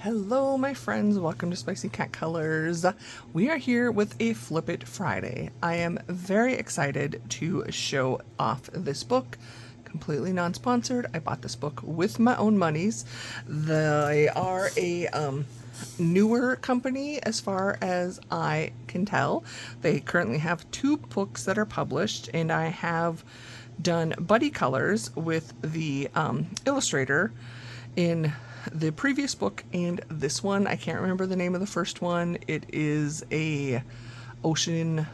Hello my friends, welcome to Spicy Cat Colors. We are here with a Flip It Friday. I am very excited to show off this book. Completely non-sponsored. I bought this book with my own monies. They are a newer company as far as I can tell. They currently have 2 books that are published, and I have done buddy colors with the illustrator in the previous book and this one. I can't remember the name of the first one. It is a ocean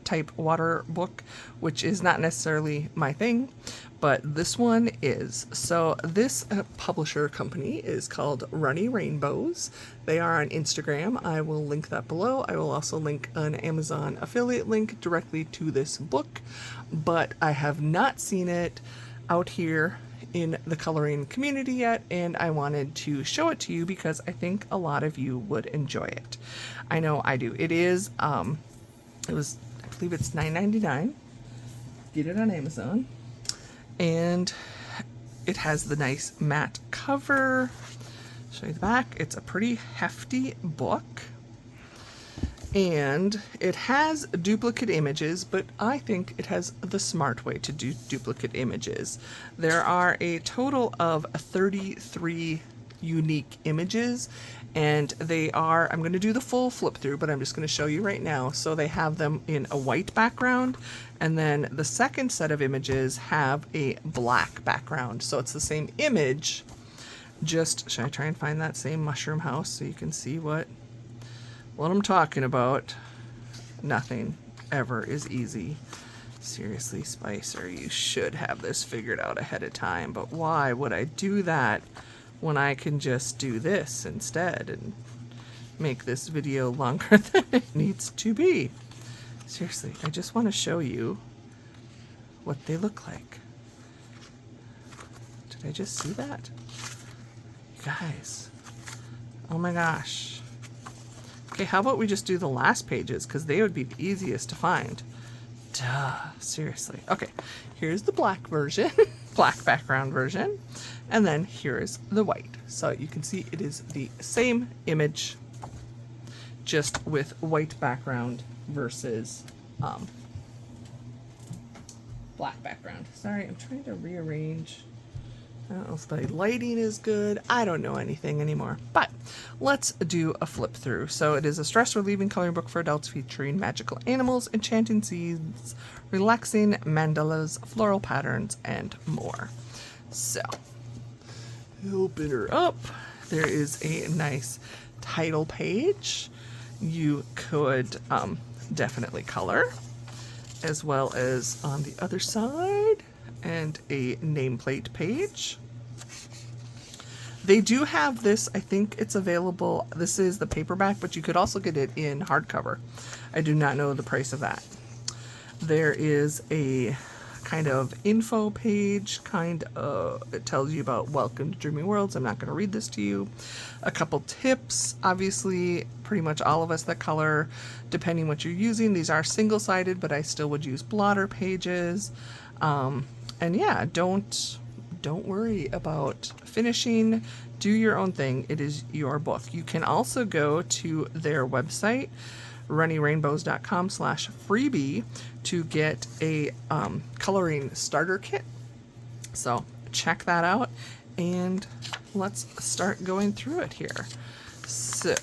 type water book, which is not necessarily my thing, but this one is. So this publisher company is called Runny Rainbows. They are on Instagram. I will link that below. I will also link an Amazon affiliate link directly to this book, but I have not seen it out here in the coloring community yet, and I wanted to show it to you because I think a lot of you would enjoy it. I know I do. It is I believe it's $9.99. Get it on Amazon, and it has the nice matte cover. Show you the back. It's a pretty hefty book, and it has duplicate images, but I think it has the smart way to do duplicate images. There are a total of 33 unique images, and they are, I'm going to do the full flip through, but I'm just going to show you right now. So they have them in a white background, and then the second set of images have a black background. So it's the same image, just, should I try and find that same mushroom house so you can see what I'm talking about? Nothing ever is easy. Seriously, Spicer, you should have this figured out ahead of time, but why would I do that when I can just do this instead and make this video longer than it needs to be? Seriously, I just want to show you what they look like. Did I just see that? You guys, oh my gosh. Okay, how about we just do the last pages, because they would be the easiest to find. Duh, seriously. Okay, here's the black version, black background version, and then here's the white. So you can see it is the same image, just with white background versus black background. Sorry, I'm trying to rearrange. I don't know if the lighting is good. I don't know anything anymore, but let's do a flip through. So it is a stress relieving coloring book for adults featuring magical animals, enchanting scenes, relaxing mandalas, floral patterns, and more. So open her up. There is a nice title page. You could definitely color, as well as on the other side, and a nameplate page. They do have this, I think it's available, this is the paperback, but you could also get it in hardcover. I do not know the price of that. There is a kind of info page, it tells you about welcome to Dreamy Worlds. I'm not going to read this to you. A couple tips, obviously pretty much all of us that color, depending what you're using, these are single-sided, but I still would use blotter pages. And yeah, don't worry about finishing. Do your own thing. It is your book. You can also go to their website, runnyrainbows.com/freebie, to get a coloring starter kit. So check that out, and let's start going through it here. So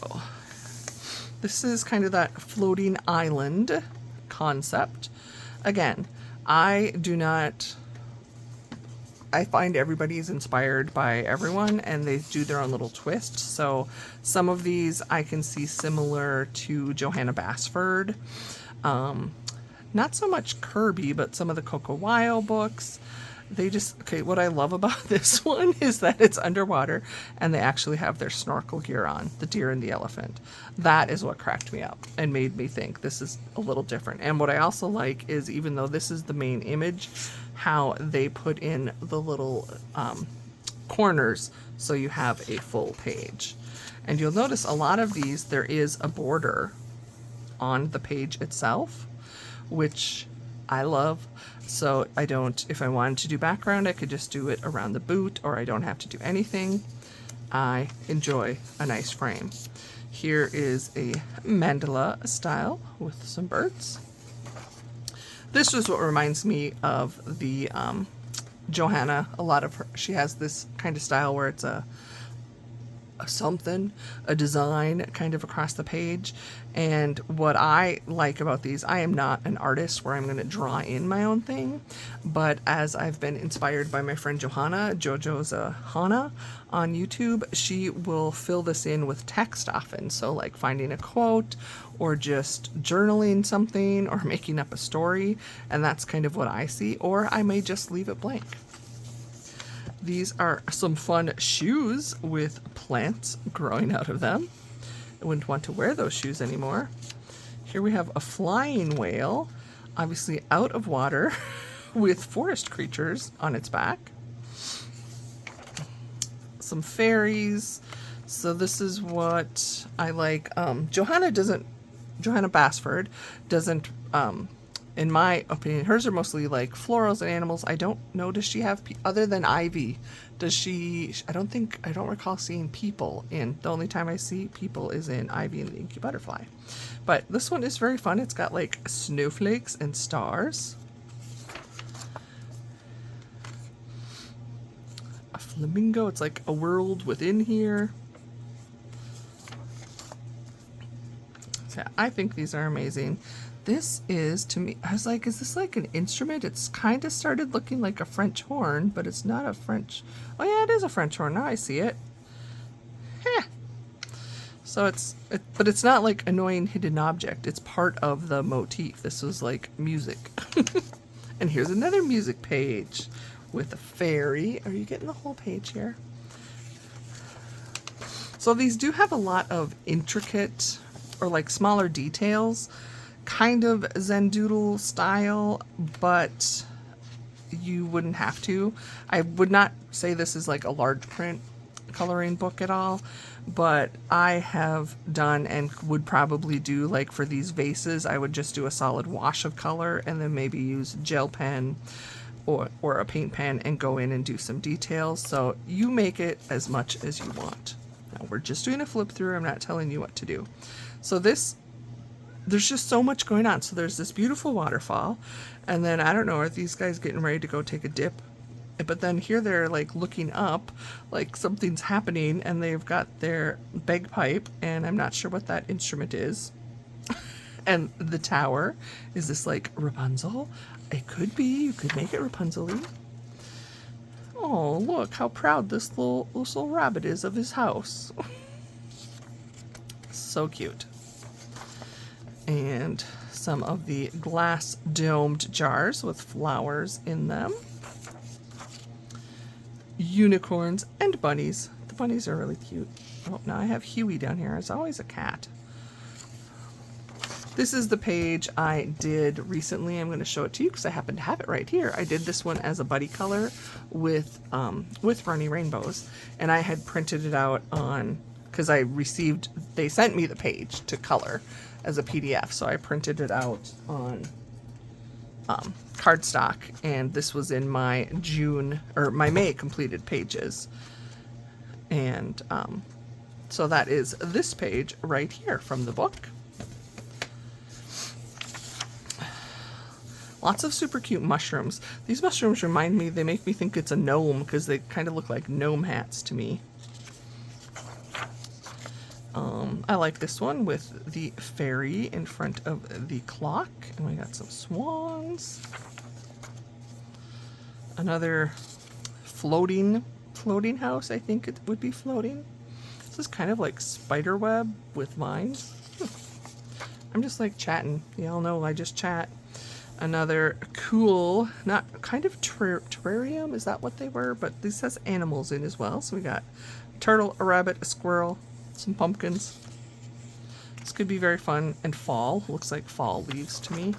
this is kind of that floating island concept. Again, I find everybody is inspired by everyone, and they do their own little twist. So some of these I can see similar to Johanna Basford. Not so much Kirby, but some of the Coco Weil books. They just, okay, what I love about this one is that it's underwater and they actually have their snorkel gear on, the deer and the elephant. That is what cracked me up and made me think this is a little different. And what I also like is, even though this is the main image, how they put in the little corners so you have a full page. And you'll notice a lot of these, there is a border on the page itself, which I love. So I don't, if I wanted to do background, I could just do it around the boot, or I don't have to do anything. I enjoy a nice frame. Here is a Mandala Style with some birds. This is what reminds me of the Johanna. A lot of her, she has this kind of style where it's a design kind of across the page. And what I like about these, I am not an artist where I'm going to draw in my own thing, but as I've been inspired by my friend Johanna, Jojo's Hana on YouTube, she will fill this in with text often. So like finding a quote or just journaling something or making up a story. And that's kind of what I see, or I may just leave it blank. These are some fun shoes with plants growing out of them. I wouldn't want to wear those shoes anymore. Here we have a flying whale, obviously out of water, with forest creatures on its back. Some fairies. So this is what I like. Johanna Basford doesn't, in my opinion, hers are mostly like florals and animals. I don't know, does she have, other than ivy, does she, I don't recall seeing people in, the only time I see people is in Ivy and the Inky Butterfly. But this one is very fun. It's got like snowflakes and stars. A flamingo, it's like a world within here. So yeah, I think these are amazing. This is, to me, I was like, is this like an instrument? It's kind of started looking like a French horn, but it's not a French. Oh yeah, it is a French horn. Now I see it. Heh. So but it's not like annoying hidden object. It's part of the motif. This was like music. And here's another music page with a fairy. Are you getting the whole page here? So these do have a lot of intricate or like smaller details. Kind of Zendoodle style, but you wouldn't have to. I would not say this is like a large print coloring book at all, but I have done and would probably do, like for these vases, I would just do a solid wash of color and then maybe use gel pen or a paint pen and go in and do some details. So you make it as much as you want. Now we're just doing a flip through. I'm not telling you what to do. So there's just so much going on. So there's this beautiful waterfall, and then I don't know, are these guys getting ready to go take a dip? But then here they're like looking up, like something's happening, and they've got their bagpipe, and I'm not sure what that instrument is. And the tower, is this like Rapunzel? It could be, you could make it Rapunzel-y. Oh, look how proud this little rabbit is of his house. So cute. And some of the glass domed jars with flowers in them. Unicorns and bunnies. The bunnies are really cute. Oh, now I have Huey down here. It's always a cat. This is the page I did recently. I'm going to show it to you because I happen to have it right here. I did this one as a buddy color with Runny Rainbows, and I had printed it out on, because they sent me the page to color as a PDF, so I printed it out on cardstock, and this was in my my May completed pages. And so that is this page right here from the book. Lots of super cute mushrooms. These mushrooms remind me, they make me think it's a gnome because they kind of look like gnome hats to me. I like this one with the fairy in front of the clock. And we got some swans. Another floating house, I think it would be floating. This is kind of like spider web with vines. I'm just like chatting. Y'all know I just chat. Another cool, not kind of terrarium, is that what they were? But this has animals in as well. So we got a turtle, a rabbit, a squirrel, some pumpkins. This could be very fun. And fall, looks like fall leaves to me.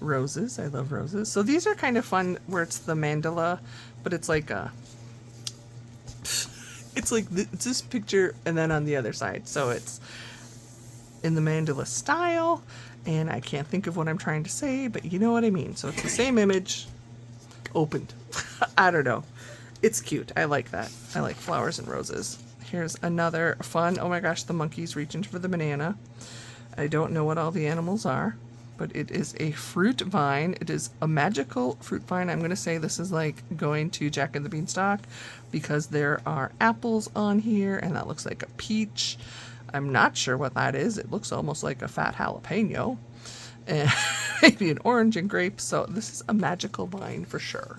Roses, I love roses. So these are kind of fun where it's the mandala, but it's like it's this picture and then on the other side. So it's in the mandala style, and I can't think of what I'm trying to say, but you know what I mean. So it's the same image opened. I don't know. it's cute. I like that. I like flowers and roses. Here's another fun, oh my gosh, the monkey's reaching for the banana. I don't know what all the animals are, but it is a fruit vine. It is a magical fruit vine. I'm going to say this is like going to Jack and the Beanstalk because there are apples on here, and that looks like a peach. I'm not sure what that is. It looks almost like a fat jalapeno, and maybe an orange and grapes. So this is a magical vine for sure.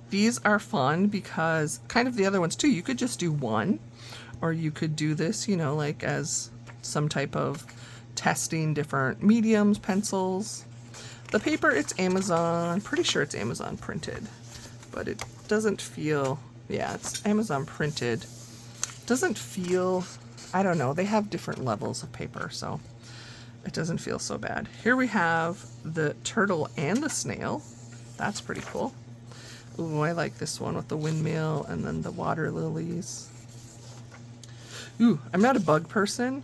These are fun because kind of the other ones too, you could just do one, or you could do this, you know, like as some type of testing different mediums, pencils. The paper, it's Amazon, pretty sure it's Amazon printed, but it doesn't feel, yeah, it's Amazon printed. Doesn't feel, I don't know, they have different levels of paper, so it doesn't feel so bad. Here we have the turtle and the snail. That's pretty cool. Ooh, I like this one with the windmill and then the water lilies. Ooh, I'm not a bug person,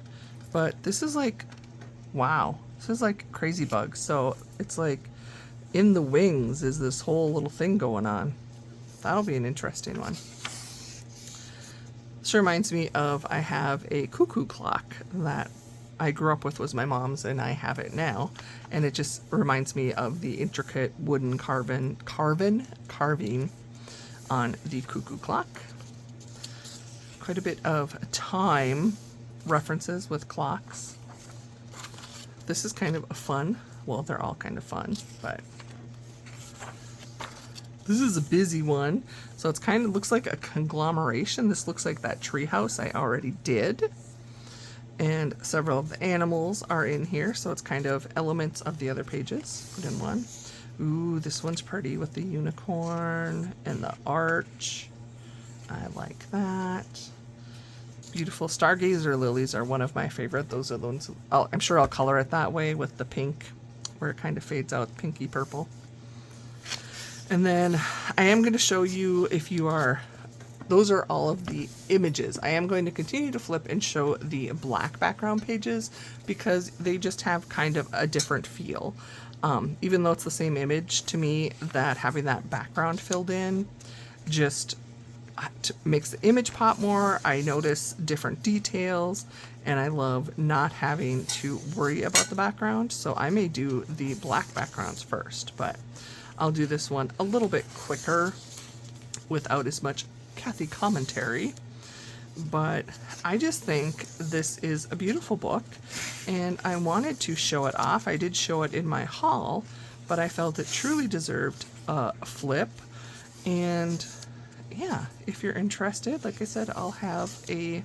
but this is like, wow, this is like crazy bugs. So it's like in the wings is this whole little thing going on. That'll be an interesting one. This reminds me of, I have a cuckoo clock that I grew up with, was my mom's, and I have it now, and it just reminds me of the intricate wooden carving on the cuckoo clock. Quite a bit of time references with clocks. This is kind of a fun, well, they're all kind of fun, but this is a busy one. So it's kind of looks like a conglomeration. This looks like that treehouse I already did. And several of the animals are in here, so it's kind of elements of the other pages put in one. Ooh, this one's pretty with the unicorn and the arch. I like that. Beautiful stargazer lilies are one of my favorite. Those are the ones, I'm sure I'll color it that way with the pink, where it kind of fades out pinky purple. And then I am going to show you, if you are, those are all of the images. I am going to continue to flip and show the black background pages because they just have kind of a different feel. Even though it's the same image, to me, that having that background filled in just makes the image pop more. I notice different details, and I love not having to worry about the background. So I may do the black backgrounds first, but I'll do this one a little bit quicker without as much Kathy commentary. But I just think this is a beautiful book, and I wanted to show it off. I did show it in my haul, but I felt it truly deserved a flip. And yeah, if you're interested, like I said, I'll have a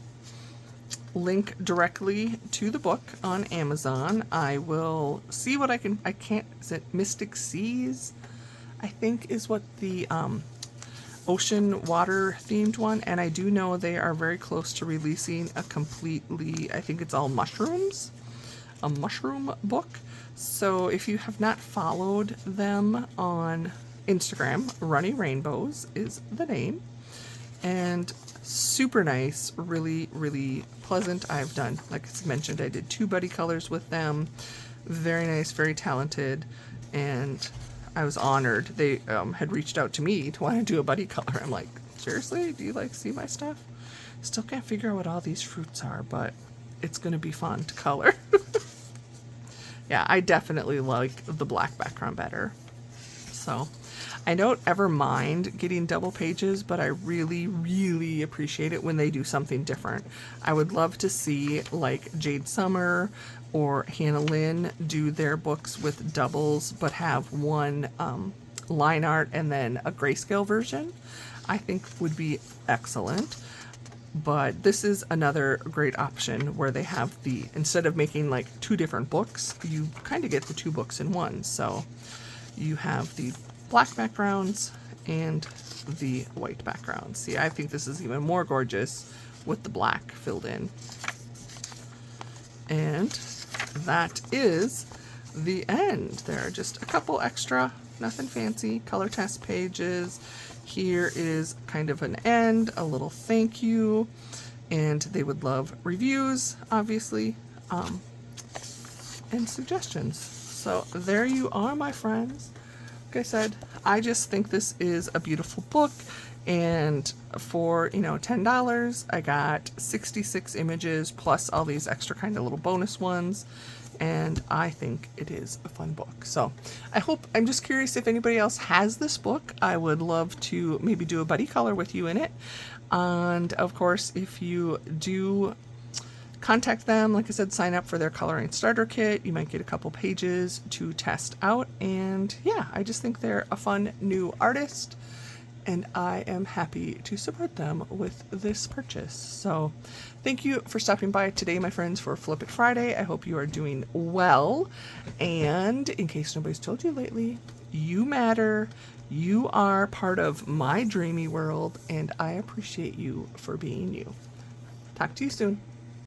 link directly to the book on Amazon. I will see what I can't, is it Mystic Seas? I think is what the ocean water themed one, and I do know they are very close to releasing a completely, I think it's all mushrooms, a mushroom book. So if you have not followed them on Instagram, Runny Rainbows is the name, and super nice, really, really pleasant. I've done, like I mentioned, I did 2 buddy colors with them. Very nice, very talented, and I was honored. They had reached out to me to want to do a buddy color. I'm like, seriously? Do you like see my stuff? Still can't figure out what all these fruits are, but it's going to be fun to color. Yeah, I definitely like the black background better. So I don't ever mind getting double pages, but I really, really appreciate it when they do something different. I would love to see like Jade Summer or Hannah Lynn do their books with doubles, but have one line art and then a grayscale version. I think would be excellent. But this is another great option where they have the, instead of making like 2 different books, you kind of get the 2 books in one. So you have the black backgrounds and the white backgrounds. See, I think this is even more gorgeous with the black filled in. And that is the end. There are just a couple extra, nothing fancy, color test pages. Here is kind of an end, a little thank you, and they would love reviews, obviously, and suggestions. So there you are, my friends. like I said, I just think this is a beautiful book. And for, $10, I got 66 images plus all these extra kind of little bonus ones. And I think it is a fun book. So I'm just curious if anybody else has this book. I would love to maybe do a buddy color with you in it. And of course, if you do contact them, like I said, sign up for their coloring starter kit. You might get a couple pages to test out. And yeah, I just think they're a fun new artist. And I am happy to support them with this purchase. So thank you for stopping by today, my friends, for Flip It Friday. I hope you are doing well. And in case nobody's told you lately, you matter. You are part of my dreamy world, and I appreciate you for being you. Talk to you soon.